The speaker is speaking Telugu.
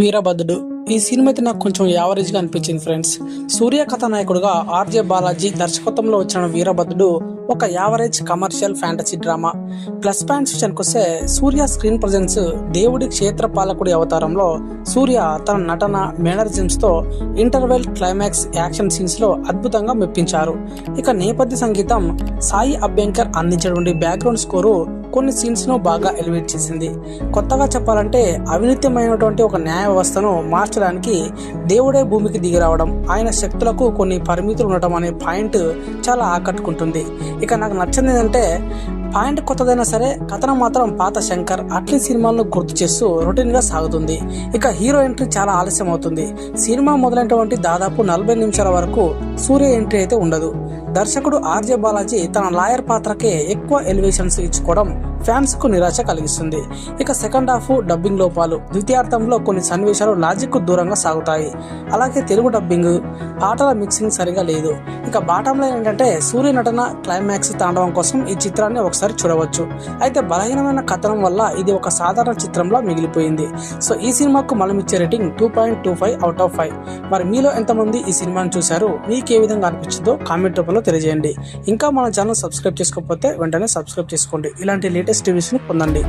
వీరభద్రుడు ఈ సినిమా అయితే నాకు కొంచెం యావరేజ్ గా అనిపించింది ఫ్రెండ్స్. సూర్య కథానాయకుడుగా ఆర్జే బాలాజీ దర్శకత్వంలో వచ్చిన వీరభద్రుడు ఒక average commercial fantasy drama. Plus points విషయానికి వస్తే సూర్య స్క్రీన్ ప్రజెన్స్, దేవుడి క్షేత్ర పాలకుడి అవతారంలో సూర్య తన నటన, మేనరిజమ్స్ తో ఇంటర్వెల్, క్లైమాక్స్, యాక్షన్ సీన్స్ లో అద్భుతంగా మెప్పించారు. ఇక నేపథ్య సంగీతం సాయి అభ్యంకర్ అందించినటువంటి బ్యాక్గ్రౌండ్ స్కోరు కొన్ని సీన్స్ ను బాగా ఎలివేట్ చేసింది. కొత్తగా చెప్పాలంటే అవినీతిమైనటువంటి ఒక న్యాయ వ్యవస్థను మార్చడానికి దేవుడే భూమికి దిగి రావడం, ఆయన శక్తులకు కొన్ని పరిమితులు ఉండటం అనే పాయింట్ చాలా ఆకట్టుకుంటుంది. ఇక నాకు నచ్చింది ఏంటంటే పాయింట్ కొత్తదైనా సరే కథనం మాత్రం పాత శంకర్, అట్లీ సినిమాలను గుర్తు చేస్తూ రొటీన్ గా సాగుతుంది. ఇక హీరో ఎంట్రీ చాలా ఆలస్యం అవుతుంది. సినిమా మొదలైనటువంటి దాదాపు 40 నిమిషాల వరకు సూర్య ఎంట్రీ అయితే ఉండదు. దర్శకుడు ఆర్జే బాలాజీ తన లాయర్ పాత్రకే ఎక్కువ ఎలివేషన్స్ ఇచ్చుకోవడం ఫ్యాన్స్ కు నిరాశ కలిగిస్తుంది. ఇక సెకండ్ హాఫ్ డబ్బింగ్ లోపాలు, ద్వితీయార్థంలో కొన్ని సన్నివేశాలు లాజిక్ కు దూరంగా సాగుతాయి. అలాగే తెలుగు డబ్బింగ్, పాటల మిక్సింగ్ సరిగా లేదు. ఇక బాటం లైన్ ఏంటంటే సూర్య నటన, క్లైమాక్స్ తాండవం కోసం ఈ చిత్రాన్ని ఒకసారి చూడవచ్చు. అయితే బలహీనమైన కథనం వల్ల ఇది ఒక సాధారణ చిత్రంలో మిగిలిపోయింది. సో ఈ సినిమాకు మనం ఇచ్చే రేటింగ్ 2.25/5. మరి మీలో ఎంతమంది ఈ సినిమాను చూశారు, మీకు ఏ విధంగా అనిపించిందో కామెంట్ రూపంలో తెలియజేయండి. ఇంకా మన ఛానల్ సబ్స్క్రైబ్ చేసుకోకపోతే వెంటనే సబ్స్క్రైబ్ చేసుకోండి. ఇలాంటి లేటెస్ట్ రివ్యూస్ ని పొందండి.